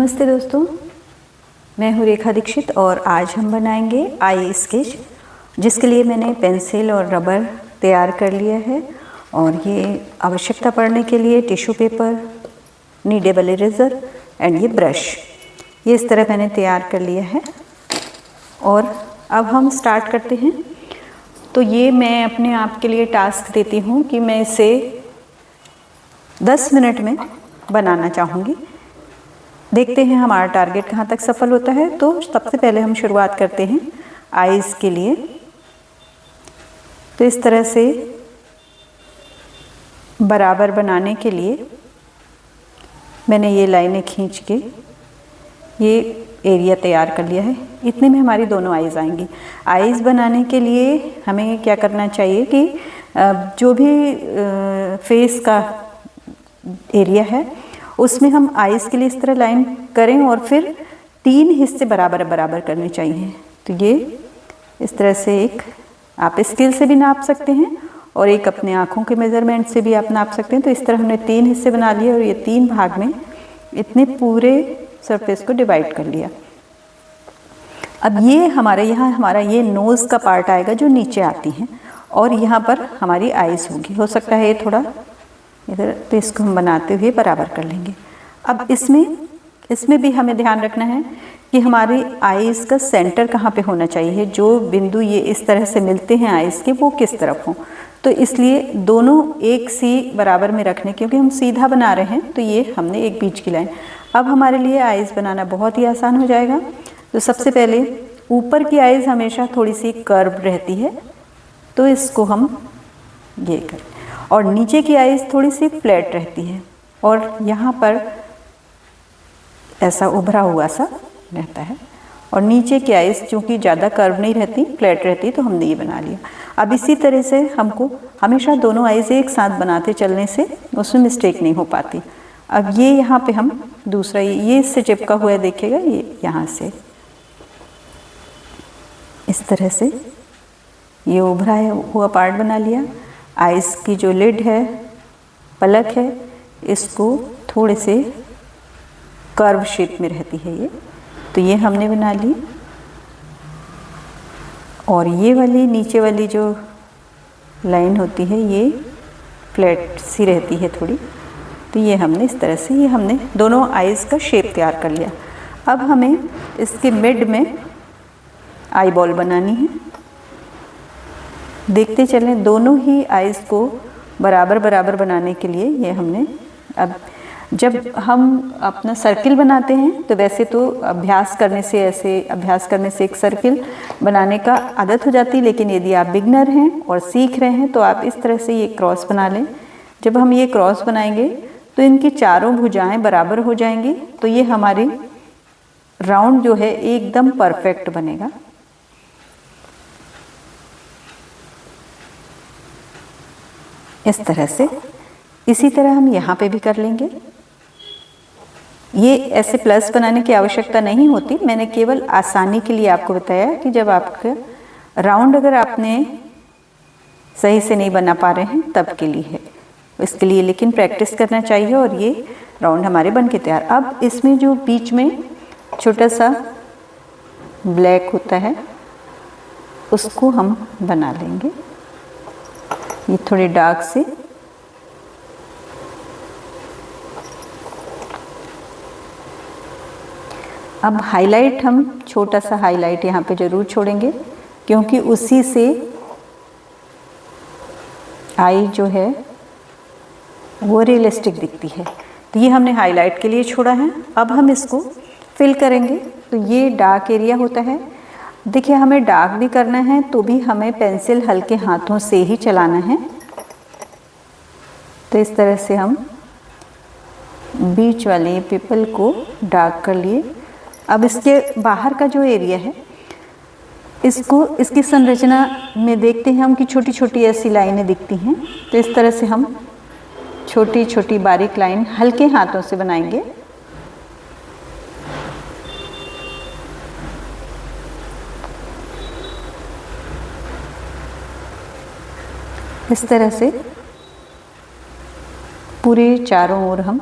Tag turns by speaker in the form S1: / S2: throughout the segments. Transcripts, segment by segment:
S1: नमस्ते दोस्तों, मैं हूँ रेखा दीक्षित और आज हम बनाएंगे आई स्केच, जिसके लिए मैंने पेंसिल और रबर तैयार कर लिया है। और ये आवश्यकता पड़ने के लिए tissue paper, needable eraser and ये ब्रश, ये इस तरह मैंने तैयार कर लिया है। और अब हम स्टार्ट करते हैं। तो ये मैं अपने आप के लिए टास्क देती हूँ कि मैं इसे 10 मिनट में बनाना चाहूँगी। देखते हैं हमारा टारगेट कहाँ तक सफल होता है। तो सबसे पहले हम शुरुआत करते हैं आईज़ के लिए। तो इस तरह से बराबर बनाने के लिए मैंने ये लाइनें खींच के ये एरिया तैयार कर लिया है। इतने में हमारी दोनों आईज़ आएंगी। आईज़ बनाने के लिए हमें क्या करना चाहिए कि जो भी फेस का एरिया है उसमें हम आईज़ के लिए इस तरह लाइन करें और फिर 3 हिस्से बराबर बराबर करने चाहिए। तो ये इस तरह से एक आप स्केल से भी नाप सकते हैं और एक अपने आँखों के मेज़रमेंट से भी आप नाप सकते हैं। तो इस तरह हमने 3 हिस्से बना लिए और ये 3 भाग में इतने पूरे सरफेस को डिवाइड कर लिया। अब ये हमारे यहाँ हमारा ये नोज़ का पार्ट आएगा जो नीचे आती हैं और यहाँ पर हमारी आईज़ होगी। हो सकता है ये थोड़ा इधर, तो इसको हम बनाते हुए बराबर कर लेंगे। अब इसमें भी हमें ध्यान रखना है कि हमारी आईज़ का सेंटर कहाँ पे होना चाहिए। जो बिंदु ये इस तरह से मिलते हैं आईज़ के, वो किस तरफ हों। तो इसलिए दोनों एक सी बराबर में रखने, क्योंकि हम सीधा बना रहे हैं तो ये हमने एक बीच की लाइन। अब हमारे लिए आईज़ बनाना बहुत ही आसान हो जाएगा। तो सबसे पहले ऊपर की आईज़ हमेशा थोड़ी सी कर्व रहती है, तो इसको हम ये करें। और नीचे की आईज़ थोड़ी सी फ्लैट रहती है और यहाँ पर ऐसा उभरा हुआ सा रहता है। और नीचे की आईज़ चूँकि ज़्यादा कर्व नहीं रहती, फ्लैट रहती, तो हमने ये बना लिया। अब इसी तरह से हमको हमेशा दोनों आईज़ एक साथ बनाते चलने से उसमें मिस्टेक नहीं हो पाती। अब ये यहाँ पे हम दूसरा ये इससे चिपका हुआ है, देखिएगा ये यहाँ से इस तरह से ये उभरा हुआ पार्ट बना लिया। आईज़ की जो लिड है, पलक है, इसको थोड़े से कर्व शेप में रहती है ये, तो ये हमने बना ली। और ये वाली नीचे वाली जो लाइन होती है ये फ्लैट सी रहती है थोड़ी, तो ये हमने इस तरह से ये हमने दोनों आईज़ का शेप तैयार कर लिया। अब हमें इसके मिड में आई बॉल बनानी है। देखते चलें, दोनों ही आईज़ को बराबर बराबर बनाने के लिए ये हमने, अब जब हम अपना सर्किल बनाते हैं तो वैसे तो अभ्यास करने से एक सर्किल बनाने का आदत हो जाती है। लेकिन यदि आप बिगनर हैं और सीख रहे हैं तो आप इस तरह से ये क्रॉस बना लें। जब हम ये क्रॉस बनाएंगे तो इनकी चारों भुजाएं बराबर हो जाएंगी, तो ये हमारी राउंड जो है एकदम परफेक्ट बनेगा। इस तरह से, इसी तरह हम यहाँ पे भी कर लेंगे। ये ऐसे प्लस बनाने की आवश्यकता नहीं होती, मैंने केवल आसानी के लिए आपको बताया कि जब आपका राउंड अगर आपने सही से नहीं बना पा रहे हैं तब के लिए है, इसके लिए लेकिन प्रैक्टिस करना चाहिए। और ये राउंड हमारे बन के तैयार। अब इसमें जो बीच में छोटा सा ब्लैक होता है उसको हम बना लेंगे, ये थोड़े डार्क से। अब हाईलाइट, हम छोटा सा हाईलाइट यहाँ पे ज़रूर छोड़ेंगे, क्योंकि उसी से आई जो है वो रियलिस्टिक दिखती है। तो ये हमने हाईलाइट के लिए छोड़ा है। अब हम इसको फिल करेंगे। तो ये डार्क एरिया होता है। देखिए, हमें डार्क भी करना है तो भी हमें पेंसिल हल्के हाथों से ही चलाना है। तो इस तरह से हम बीच वाले पिपल को डार्क कर लिए। अब इसके बाहर का जो एरिया है, इसको इसकी संरचना में देखते हैं हम कि छोटी छोटी ऐसी लाइनें दिखती हैं। तो इस तरह से हम छोटी छोटी बारीक लाइन हल्के हाथों से बनाएंगे। इस तरह से पूरे चारों ओर हम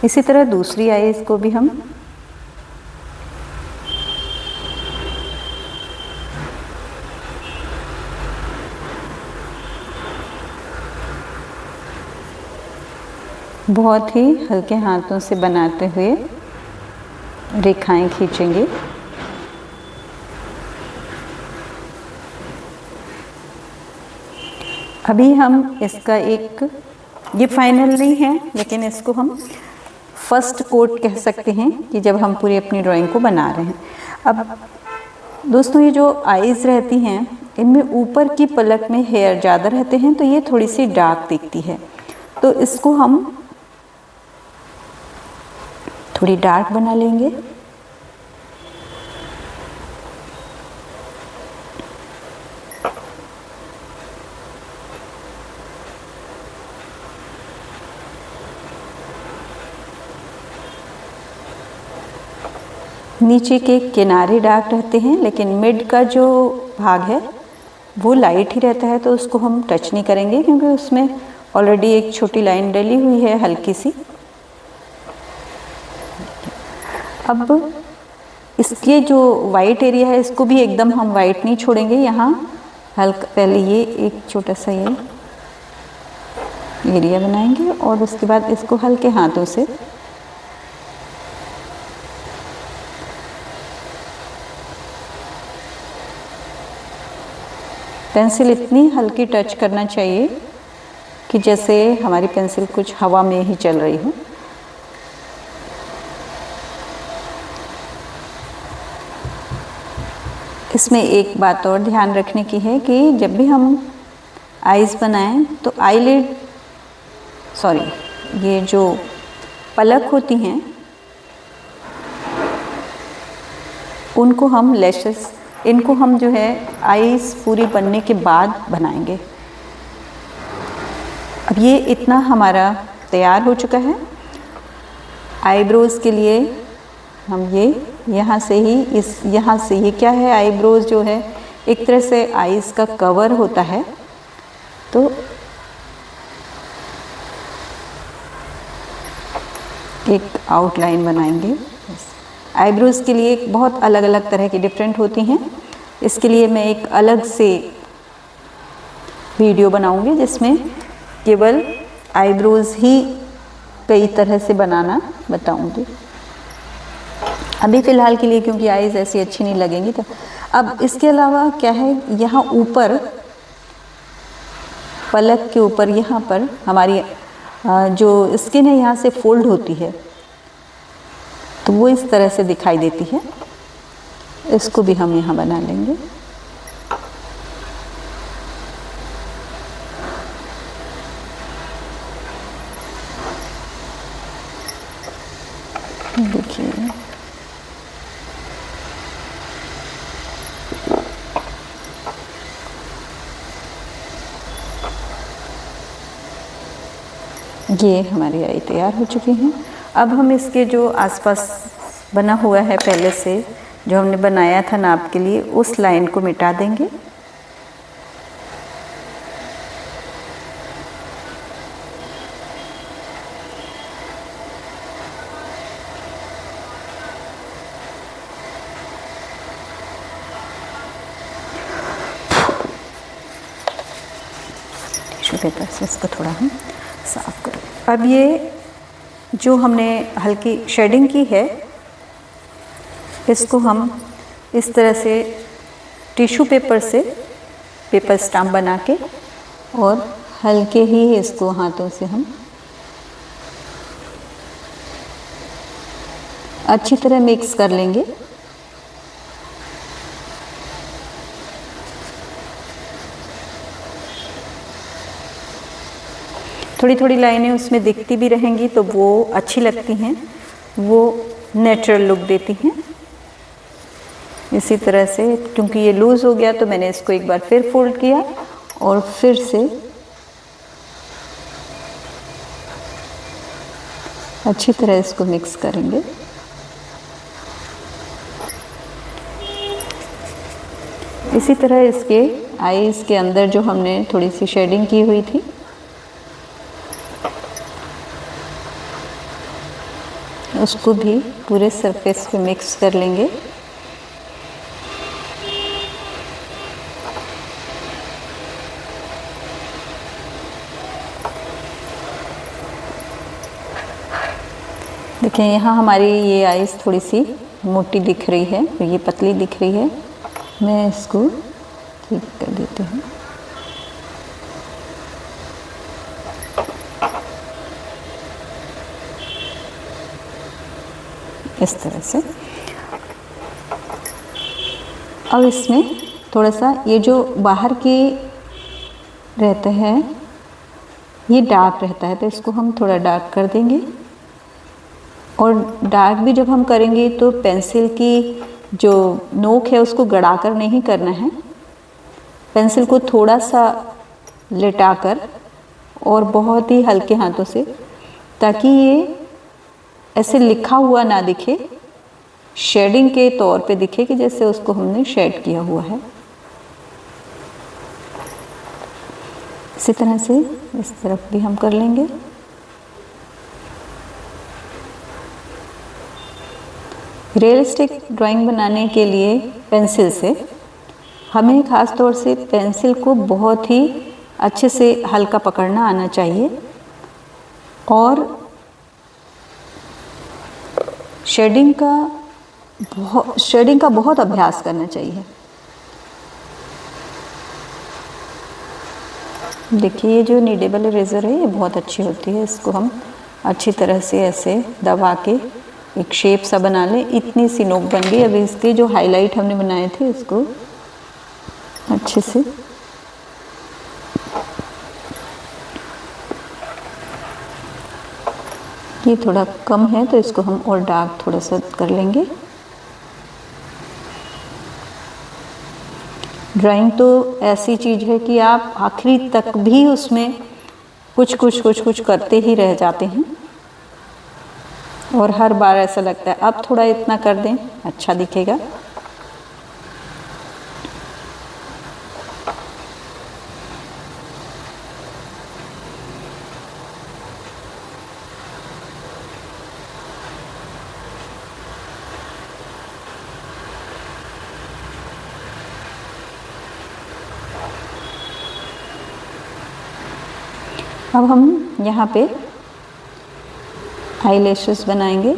S1: इसी तरह दूसरी आईज को भी हम बहुत ही हल्के हाथों से बनाते हुए रेखाएं खींचेंगे। अभी हम इसका ये फाइनल नहीं है, लेकिन इसको हम फर्स्ट कोट कह सकते हैं कि जब हम पूरी अपनी ड्राइंग को बना रहे हैं। अब दोस्तों, ये जो आईज रहती हैं इनमें ऊपर की पलक में हेयर ज़्यादा रहते हैं, तो ये थोड़ी सी डार्क दिखती है, तो इसको हम थोड़ी डार्क बना लेंगे। नीचे के किनारे डार्क रहते हैं, लेकिन मिड का जो भाग है वो लाइट ही रहता है, तो उसको हम टच नहीं करेंगे क्योंकि उसमें ऑलरेडी एक छोटी लाइन डली हुई है हल्की सी। अब इसके जो वाइट एरिया है इसको भी एकदम हम वाइट नहीं छोड़ेंगे, यहाँ हल्का पहले ये एक छोटा सा ये एरिया बनाएंगे और उसके बाद इसको हल्के हाथों से पेंसिल इतनी हल्की टच करना चाहिए कि जैसे हमारी पेंसिल कुछ हवा में ही चल रही हो। इसमें एक बात और ध्यान रखने की है कि जब भी हम आईज बनाएं तो ये जो पलक होती हैं उनको हम लैशेस, इनको हम जो है आईज पूरी बनने के बाद बनाएंगे। अब ये इतना हमारा तैयार हो चुका है। आईब्रोज के लिए हम ये यहाँ से ये क्या है, आईब्रोज जो है एक तरह से आईज का कवर होता है, तो एक आउटलाइन बनाएंगे। आईब्रोज के लिए बहुत अलग अलग तरह की डिफरेंट होती हैं, इसके लिए मैं एक अलग से वीडियो बनाऊंगी जिसमें केवल आईब्रोज ही कई तरह से बनाना बताऊंगी। अभी फ़िलहाल के लिए क्योंकि आईज ऐसी अच्छी नहीं लगेंगी, तो अब इसके अलावा क्या है, यहाँ ऊपर पलक के ऊपर यहाँ पर हमारी जो स्किन है यहाँ से फोल्ड होती है, तो वो इस तरह से दिखाई देती है। इसको भी हम यहाँ बना लेंगे। देखिए ये हमारी आई तैयार हो चुकी हैं। अब हम इसके जो आसपास बना हुआ है पहले से जो हमने बनाया था नाप के लिए, उस लाइन को मिटा देंगे। टिश्यू पेपर से इसको थोड़ा हम साफ करें। अब ये जो हमने हल्की शेडिंग की है इसको हम इस तरह से टिश्यू पेपर से पेपर स्टैम्प बना के और हल्के ही इसको हाथों से हम अच्छी तरह मिक्स कर लेंगे। थोड़ी थोड़ी लाइनें उसमें दिखती भी रहेंगी तो वो अच्छी लगती हैं, वो नेचुरल लुक देती हैं। इसी तरह से क्योंकि ये लूज़ हो गया तो मैंने इसको एक बार फिर फोल्ड किया और फिर से अच्छी तरह इसको मिक्स करेंगे। इसी तरह इसके आईज के अंदर जो हमने थोड़ी सी शेडिंग की हुई थी उसको भी पूरे सरफेस पे मिक्स कर लेंगे। देखिए यहाँ हमारी ये आइस थोड़ी सी मोटी दिख रही है, ये पतली दिख रही है। मैं इसको ठीक कर देती हूँ। इस तरह से। अब इसमें थोड़ा सा ये जो बाहर के रहता है ये डार्क रहता है, तो इसको हम थोड़ा डार्क कर देंगे। और डार्क भी जब हम करेंगे तो पेंसिल की जो नोक है उसको गड़ा कर नहीं करना है, पेंसिल को थोड़ा सा लेटाकर और बहुत ही हल्के हाथों से, ताकि ये ऐसे लिखा हुआ ना दिखे, शेडिंग के तौर पे दिखे कि जैसे उसको हमने शेड किया हुआ है। इसी तरह से इस तरफ भी हम कर लेंगे। रियलिस्टिक ड्राइंग बनाने के लिए पेंसिल से हमें ख़ास तौर से पेंसिल को बहुत ही अच्छे से हल्का पकड़ना आना चाहिए और शेडिंग का बहुत अभ्यास करना चाहिए। देखिए ये जो नीडेबल इरेज़र है ये बहुत अच्छी होती है, इसको हम अच्छी तरह से ऐसे दबा के एक शेप सा बना लें। इतनी सी नोक बन गई। अभी इसके जो हाईलाइट हमने बनाए थे इसको अच्छे से ये थोड़ा कम है तो इसको हम और डार्क थोड़ा सा कर लेंगे। ड्राइंग तो ऐसी चीज़ है कि आप आखिरी तक भी उसमें कुछ करते ही रह जाते हैं और हर बार ऐसा लगता है अब थोड़ा इतना कर दें अच्छा दिखेगा। अब हम यहाँ पे आईलैशेस बनाएंगे।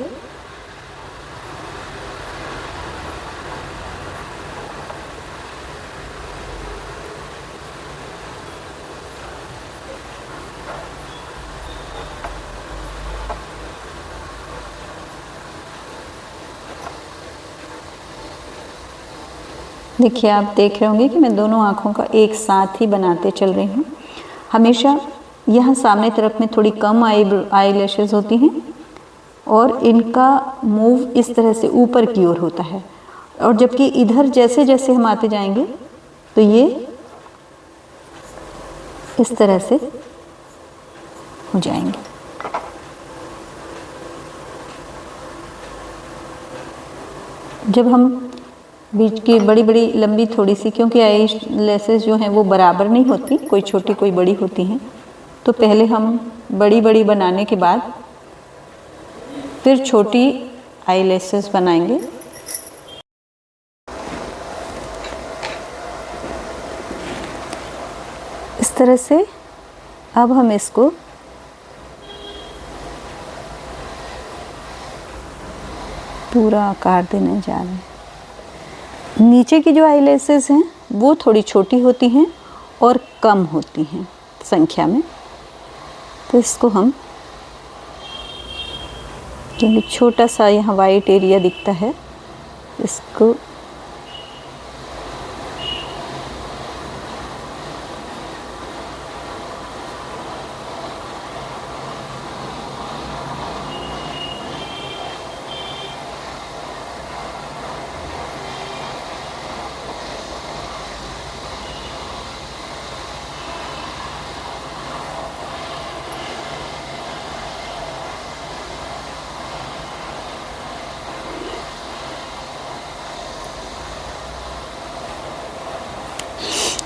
S1: देखिए आप देख रहे होंगे कि मैं दोनों आँखों का एक साथ ही बनाते चल रही हूँ। हमेशा यहाँ सामने तरफ में थोड़ी कम आईलैशेस होती हैं और इनका मूव इस तरह से ऊपर की ओर होता है, और जबकि इधर जैसे जैसे हम आते जाएंगे तो ये इस तरह से हो जाएंगे। जब हम बीच की बड़ी बड़ी लंबी थोड़ी सी, क्योंकि आई लेसेस जो हैं वो बराबर नहीं होती, कोई छोटी कोई बड़ी होती हैं, तो पहले हम बड़ी बड़ी बनाने के बाद फिर छोटी आई लेसेस बनाएंगे। इस तरह से अब हम इसको पूरा आकार देने जा रहे हैं। नीचे की जो आईलैशेस हैं वो थोड़ी छोटी होती हैं और कम होती हैं संख्या में, तो इसको हम, क्योंकि छोटा सा यहाँ वाइट एरिया दिखता है, इसको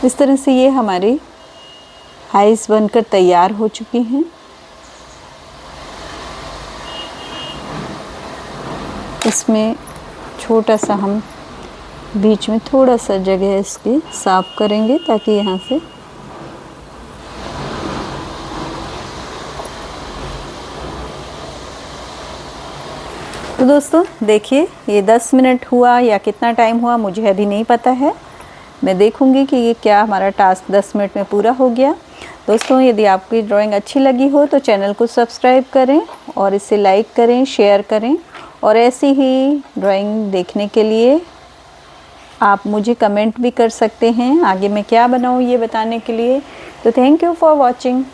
S1: इस तरह से ये हमारी आइज़ बनकर तैयार हो चुकी हैं। इसमें छोटा सा हम बीच में थोड़ा सा जगह इसकी साफ करेंगे ताकि यहाँ से तो दोस्तों देखिए ये 10 मिनट हुआ या कितना टाइम हुआ मुझे अभी नहीं पता है। मैं देखूंगी कि ये क्या हमारा टास्क 10 मिनट में पूरा हो गया। दोस्तों यदि आपकी ड्राइंग अच्छी लगी हो तो चैनल को सब्सक्राइब करें और इसे लाइक करें, शेयर करें और ऐसी ही ड्राइंग देखने के लिए आप मुझे कमेंट भी कर सकते हैं आगे मैं क्या बनाऊँ ये बताने के लिए। तो थैंक यू फॉर वॉचिंग।